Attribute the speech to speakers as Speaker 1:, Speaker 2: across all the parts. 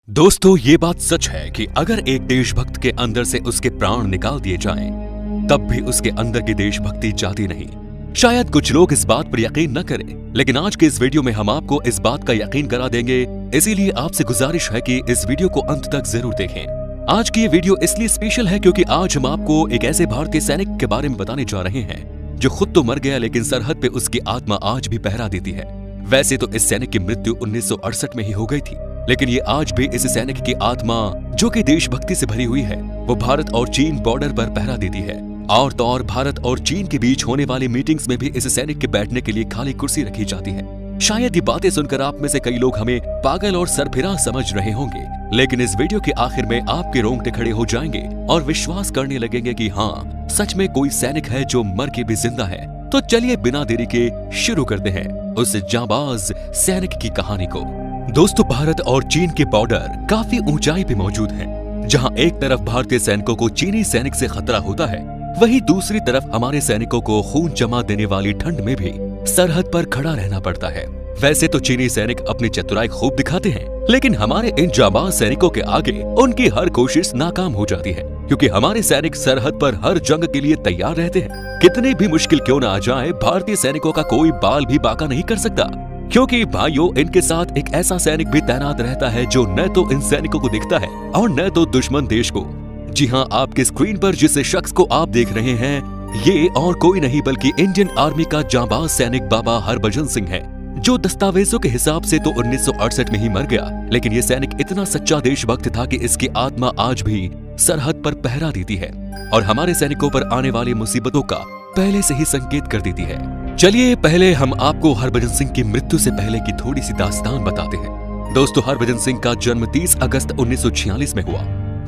Speaker 1: दोस्तों, ये बात सच है कि अगर एक देशभक्त के अंदर से उसके प्राण निकाल दिए जाएं, तब भी उसके अंदर की देशभक्ति जाती नहीं। शायद कुछ लोग इस बात पर यकीन न करें, लेकिन आज के इस वीडियो में हम आपको इस बात का यकीन करा देंगे। इसीलिए आपसे गुजारिश है कि इस वीडियो को अंत तक जरूर देखें। आज की ये वीडियो इसलिए स्पेशल है क्योंकि आज हम आपको एक ऐसे भारतीय सैनिक के बारे में बताने जा रहे हैं जो खुद तो मर गया, लेकिन सरहद पे उसकी आत्मा आज भी पहरा देती है। वैसे तो इस सैनिक की मृत्यु 1968 में ही हो गई थी, लेकिन ये आज भी इस सैनिक की आत्मा जो कि देशभक्ति से भरी हुई है, वो भारत और चीन बॉर्डर पर पहरा देती है। और तो और भारत और चीन के बीच होने वाली मीटिंग्स में भी इस सैनिक के बैठने के लिए खाली कुर्सी रखी जाती है। शायद ये बातें सुनकर आप में से कई लोग हमें पागल और सरफिरा समझ रहे होंगे, लेकिन इस वीडियो के आखिर में आपके रोंगटे खड़े हो जाएंगे और विश्वास करने लगेंगे कि हाँ, सच में कोई सैनिक है जो मर के भी जिंदा है। तो चलिए बिना देरी के शुरू करते हैं उस जांबाज सैनिक की कहानी को। दोस्तों, भारत और चीन के बॉर्डर काफी ऊंचाई पे मौजूद हैं। जहां एक तरफ भारतीय सैनिकों को चीनी सैनिक से खतरा होता है, वहीं दूसरी तरफ हमारे सैनिकों को खून जमा देने वाली ठंड में भी सरहद पर खड़ा रहना पड़ता है। वैसे तो चीनी सैनिक अपनी चतुराई खूब दिखाते हैं, लेकिन हमारे इन जांबाज सैनिकों के आगे उनकी हर कोशिश नाकाम हो जाती है, क्योंकि हमारे सैनिक सरहद पर हर जंग के लिए तैयार रहते हैं। कितनी भी मुश्किल क्यों न आ जाए, भारतीय सैनिकों का कोई बाल भी बाका नहीं कर सकता, क्योंकि भाइयों, इनके साथ एक ऐसा सैनिक भी तैनात रहता है जो न तो इन सैनिकों को दिखता है और न तो दुश्मन देश को। जी हाँ, आपके स्क्रीन पर जिस शख्स को आप देख रहे हैं, ये और कोई नहीं बल्कि इंडियन आर्मी का जांबाज सैनिक बाबा हरभजन सिंह है, जो दस्तावेजों के हिसाब से तो 1968 में ही मर गया, लेकिन ये सैनिक इतना सच्चा देशभक्त था कि इसकी आत्मा आज भी सरहद पर पहरा देती है और हमारे सैनिकों पर आने वाली मुसीबतों का पहले से ही संकेत कर देती है। चलिए पहले हम आपको हरभजन सिंह की मृत्यु से पहले की थोड़ी सी दास्तान बताते हैं। दोस्तों, हरभजन सिंह का जन्म 30 अगस्त 1946 में हुआ।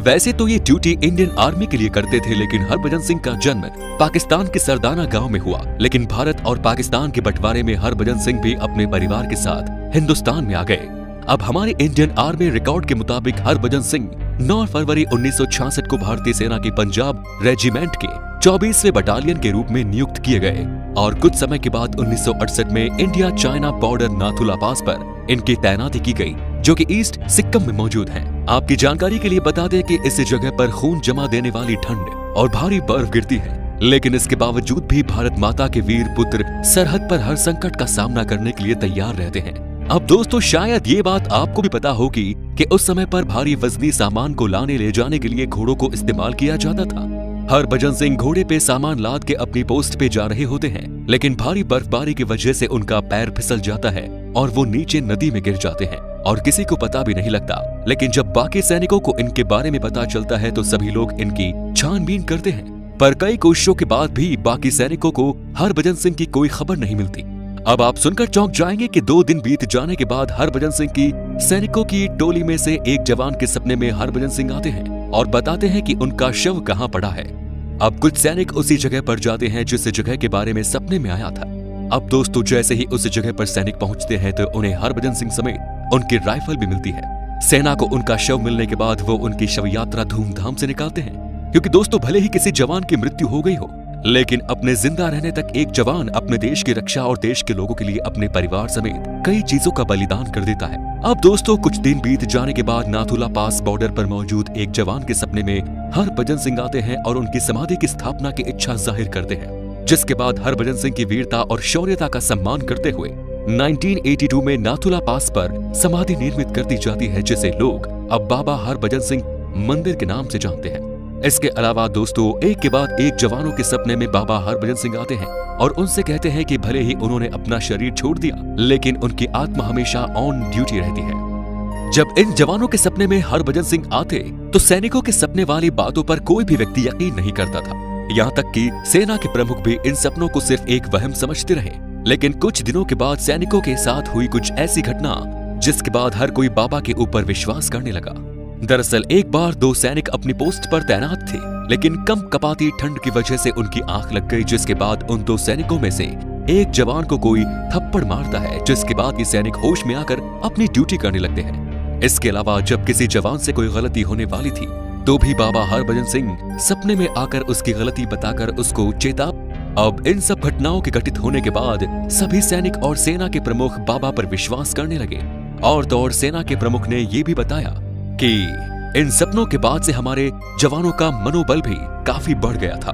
Speaker 1: वैसे तो ये ड्यूटी इंडियन आर्मी के लिए करते थे, लेकिन हरभजन सिंह का जन्म पाकिस्तान के सरदाना गांव में हुआ। लेकिन भारत और पाकिस्तान के बंटवारे में हरभजन सिंह भी अपने परिवार के साथ हिंदुस्तान में आ गए। अब हमारे इंडियन आर्मी रिकॉर्ड के मुताबिक हरभजन सिंह 9 फरवरी 1966 को भारतीय सेना के पंजाब रेजिमेंट के 24वें बटालियन के रूप में नियुक्त किए गए और कुछ समय के बाद 1968 में इंडिया चाइना बॉर्डर नाथुला पास पर इनकी तैनाती की गई, जो कि ईस्ट सिक्किम में मौजूद है। आपकी जानकारी के लिए बता दें कि इस जगह पर खून जमा देने वाली ठंड और भारी बर्फ गिरती है, लेकिन इसके बावजूद भी भारत माता के वीर पुत्र सरहद पर हर संकट का सामना करने के लिए तैयार रहते हैं। अब दोस्तों, शायद ये बात आपको भी पता होगी कि उस समय पर भारी वजनी सामान को लाने ले जाने के लिए घोड़ों को इस्तेमाल किया जाता था। हरभजन सिंह घोड़े पे सामान लाद के अपनी पोस्ट पे जा रहे होते हैं, लेकिन भारी बर्फबारी की वजह से उनका पैर फिसल जाता है और वो नीचे नदी में गिर जाते हैं और किसी को पता भी नहीं लगता। लेकिन जब बाकी सैनिकों को इनके बारे में पता चलता है तो सभी लोग इनकी छानबीन करते हैं, पर कई कोशिशों के बाद भी बाकी सैनिकों को हरभजन सिंह की कोई खबर नहीं मिलती। अब आप सुनकर चौंक जाएंगे कि 2 दिन बीत जाने के बाद हरभजन सिंह की सैनिकों की टोली में से एक जवान के सपने में हरभजन सिंह आते हैं और बताते हैं कि उनका शव कहां पड़ा है। अब कुछ सैनिक उसी जगह पर जाते हैं जिस जगह के बारे में सपने में आया था। अब दोस्तों, जैसे ही उस जगह पर सैनिक पहुंचते हैं तो उन्हें हरभजन सिंह समेत उनकी राइफल भी मिलती है। सेना को उनका शव मिलने के बाद वो उनकी शव यात्रा धूमधाम से निकालते हैं, क्योंकि दोस्तों, भले ही किसी जवान की मृत्यु हो गई हो, लेकिन अपने जिंदा रहने तक एक जवान अपने देश की रक्षा और देश के लोगों के लिए अपने परिवार समेत कई चीजों का बलिदान कर देता है। अब दोस्तों, कुछ दिन बीत जाने के बाद नाथुला पास बॉर्डर पर मौजूद एक जवान के सपने में हरभजन सिंह आते हैं और उनकी समाधि की स्थापना की इच्छा जाहिर करते हैं, जिसके बाद हरभजन सिंह की वीरता और शौर्यता का सम्मान करते हुए 1982 में नाथुला पास पर समाधि निर्मित कर दी जाती है, जिसे लोग अब बाबा हरभजन सिंह मंदिर के नाम से जानते हैं। इसके अलावा दोस्तों, एक के बाद एक जवानों के सपने में बाबा हरभजन सिंह आते हैं और उनसे कहते हैं कि भले ही उन्होंने अपना शरीर छोड़ दिया, लेकिन उनकी आत्मा हमेशा ऑन ड्यूटी रहती है। जब इन जवानों के सपने में हरभजन सिंह आते तो सैनिकों के सपने वाली बातों पर कोई भी व्यक्ति यकीन नहीं करता था। यहाँ तक कि सेना के प्रमुख भी इन सपनों को सिर्फ एक वहम समझते रहे। लेकिन कुछ दिनों के बाद सैनिकों के साथ हुई कुछ ऐसी घटना जिसके बाद हर कोई बाबा के ऊपर विश्वास करने लगा। दरअसल एक बार 2 सैनिक अपनी पोस्ट पर तैनात थे, लेकिन कम कपाती ठंड की वजह से उनकी आंख लग गई, जिसके बाद उन 2 सैनिकों में से एक जवान को कोई थप्पड़ मारता है, जिसके बाद ये सैनिक होश में आकर अपनी ड्यूटी करने लगते हैं। इसके अलावा जब किसी जवान से कोई गलती होने वाली थी तो भी बाबा हरभजन सिंह सपने में आकर उसकी गलती बताकर उसको चेता। अब इन सब घटनाओं के घटित होने के बाद सभी सैनिक और सेना के प्रमुख बाबा पर विश्वास करने लगे और तो और सेना के प्रमुख ने ये भी बताया कि इन सपनों के बाद से हमारे जवानों का मनोबल भी काफी बढ़ गया था,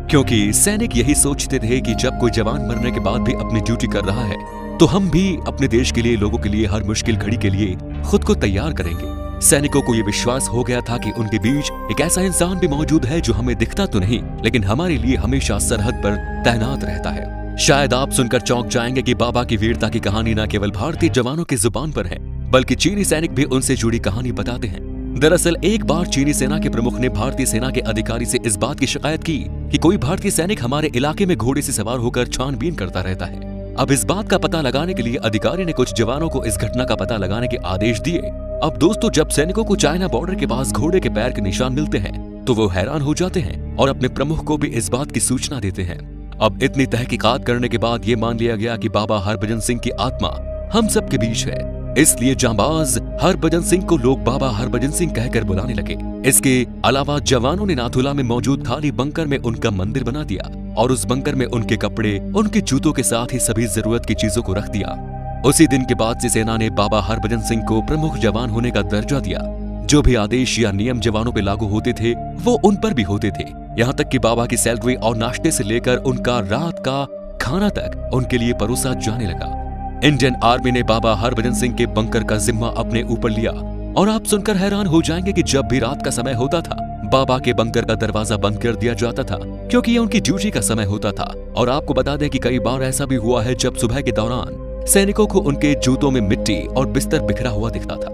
Speaker 1: क्योंकि सैनिक यही सोचते थे कि जब कोई जवान मरने के बाद भी अपनी ड्यूटी कर रहा है तो हम भी अपने देश के लिए, लोगों के लिए हर मुश्किल घड़ी के लिए खुद को तैयार करेंगे। सैनिकों को ये विश्वास हो गया था कि उनके बीच एक ऐसा इंसान भी मौजूद है जो हमें दिखता तो नहीं लेकिन हमारे लिए हमेशा सरहद पर तैनात रहता है। शायद आप सुनकर चौंक जाएंगे कि बाबा की वीरता की कहानी न केवल भारतीय जवानों की जुबान पर है बल्कि चीनी सैनिक भी उनसे जुड़ी कहानी बताते हैं। दरअसल एक बार चीनी सेना के प्रमुख ने भारतीय सेना के अधिकारी से इस बात की शिकायत की कि कोई भारतीय सैनिक हमारे इलाके में घोड़े से सवार होकर छानबीन करता रहता है। अब इस बात का पता लगाने के लिए अधिकारी ने कुछ जवानों को इस घटना का पता लगाने के आदेश दिए। अब दोस्तों, जब सैनिकों को चाइना बॉर्डर के पास घोड़े के पैर के निशान मिलते हैं तो वो हैरान हो जाते हैं और अपने प्रमुख को भी इस बात की सूचना देते हैं। अब इतनी तहकीकात करने के बाद ये मान लिया गया कि बाबा हरभजन सिंह की आत्मा हम सब के बीच है, इसलिए जांबाज हरभजन सिंह को लोग बाबा हरभजन सिंह कहकर बुलाने लगे। इसके अलावा जवानों ने नाथुला में मौजूद खाली बंकर में उनका मंदिर बना दिया और उस बंकर में उनके कपड़े, उनके जूतों के साथ ही सभी जरूरत की चीजों को रख दिया। उसी दिन के बाद से सेना ने बाबा हरभजन सिंह को प्रमुख जवान होने का दर्जा दिया। जो भी आदेश या नियम जवानों पे लागू होते थे वो उन पर भी होते थे। यहाँ तक कि बाबा की सैलरी और नाश्ते से लेकर उनका रात का खाना तक उनके लिए परोसा जाने लगा। इंडियन आर्मी ने बाबा हरभजन सिंह के बंकर का जिम्मा अपने ऊपर लिया और आप सुनकर हैरान हो जाएंगे कि जब भी रात का समय होता था बाबा के बंकर का दरवाजा बंद कर दिया जाता था, क्योंकि ये उनकी ड्यूटी का समय होता था। और आपको बता दें कि कई बार ऐसा भी हुआ है जब सुबह के दौरान सैनिकों को उनके जूतों में मिट्टी और बिस्तर बिखरा हुआ दिखता था।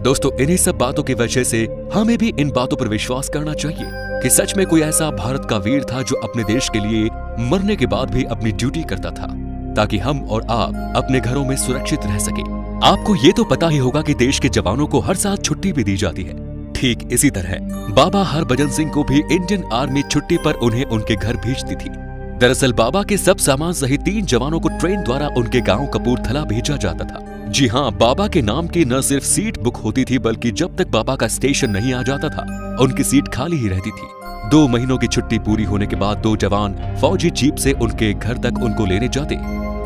Speaker 1: दोस्तों, इन्हीं सब बातों की वजह से हमें भी इन बातों पर विश्वास करना चाहिए कि सच में कोई ऐसा भारत का वीर था जो अपने देश के लिए मरने के बाद भी अपनी ड्यूटी करता था ताकि हम और आप अपने घरों में सुरक्षित रह सके। आपको ये तो पता ही होगा कि देश के जवानों को हर साल छुट्टी भी दी जाती है। ठीक इसी तरह बाबा हरभजन सिंह को भी इंडियन आर्मी छुट्टी पर उन्हें उनके घर भेजती थी। दरअसल बाबा के सब सामान सहित 3 जवानों को ट्रेन द्वारा उनके गांव कपूरथला भेजा जाता था। जी हाँ, बाबा के नाम की न सिर्फ सीट बुक होती थी बल्कि जब तक बाबा का स्टेशन नहीं आ जाता था उनकी सीट खाली ही रहती थी। 2 महीनों की छुट्टी पूरी होने के बाद 2 जवान फौजी जीप से उनके घर तक उनको लेने जाते।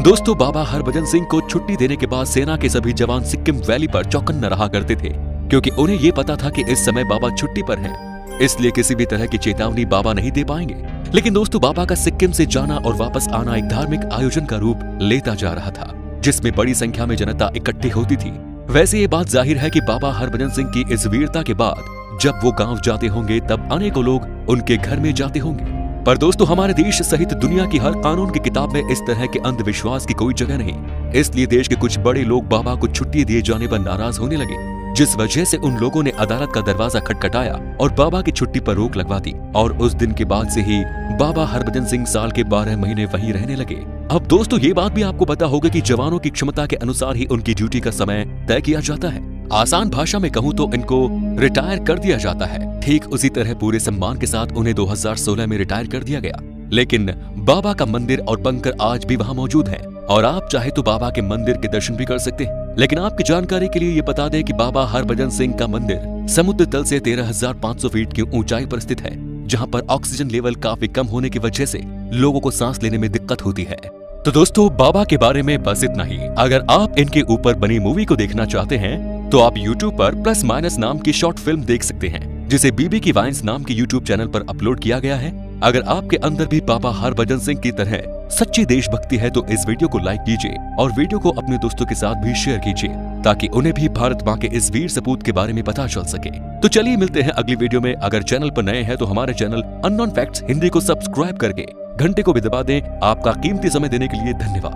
Speaker 1: दोस्तों, बाबा हरभजन सिंह को छुट्टी देने के बाद सेना के सभी जवान सिक्किम वैली पर चौकन्ना रहा करते थे, क्योंकि उन्हें ये पता था कि इस समय बाबा छुट्टी पर हैं, इसलिए किसी भी तरह की चेतावनी बाबा नहीं दे पाएंगे। लेकिन दोस्तों, बाबा का सिक्किम से जाना और वापस आना एक धार्मिक आयोजन का रूप लेता जा रहा था जिसमें बड़ी संख्या में जनता इकट्ठी होती थी। वैसे ये बात जाहिर है कि बाबा हरभजन सिंह की इस वीरता के बाद जब वो गांव जाते होंगे तब अनेकों लोग उनके घर में जाते होंगे। पर दोस्तों, हमारे देश सहित दुनिया की हर कानून की किताब में इस तरह के अंधविश्वास की कोई जगह नहीं। इसलिए देश के कुछ बड़े लोग बाबा को छुट्टी दिए जाने पर नाराज होने लगे, जिस वजह से उन लोगों ने अदालत का दरवाजा खटखटाया और बाबा की छुट्टी पर रोक लगवा दी। और उस दिन के बाद से ही बाबा हरभजन सिंह साल के 12 महीने वहीं रहने लगे। अब दोस्तों, ये बात भी आपको पता होगा कि जवानों की क्षमता के अनुसार ही उनकी ड्यूटी का समय तय किया जाता है। आसान भाषा में कहूँ तो इनको रिटायर कर दिया जाता है। ठीक उसी तरह पूरे सम्मान के साथ उन्हें 2016 में रिटायर कर दिया गया। लेकिन बाबा का मंदिर और बंकर आज भी वहाँ मौजूद है और आप चाहे तो बाबा के मंदिर के दर्शन भी कर सकते हैं। लेकिन आपकी जानकारी के लिए ये बता दें कि बाबा हरभजन सिंह का मंदिर समुद्र तल से 13,500 फीट की ऊंचाई पर स्थित है, जहाँ पर ऑक्सीजन लेवल काफी कम होने की वजह से लोगों को सांस लेने में दिक्कत होती है। तो दोस्तों, बाबा के बारे में बस इतना ही। अगर आप इनके ऊपर बनी मूवी को देखना चाहते हैं तो आप YouTube पर प्लस माइनस नाम की शॉर्ट फिल्म देख सकते हैं, जिसे बीबी की वाइन्स नाम के YouTube चैनल पर अपलोड किया गया है। अगर आपके अंदर भी बाबा हरभजन सिंह की तरह सच्ची देशभक्ति है तो इस वीडियो को लाइक कीजिए और वीडियो को अपने दोस्तों के साथ भी शेयर कीजिए ताकि उन्हें भी भारत माँ के इस वीर सपूत के बारे में पता चल सके। तो चलिए मिलते हैं अगली वीडियो में। अगर चैनल पर नए हैं तो हमारे चैनल अननोन फैक्ट्स हिंदी को सब्सक्राइब करके घंटे को भी दबा दें। आपका कीमती समय देने के लिए धन्यवाद।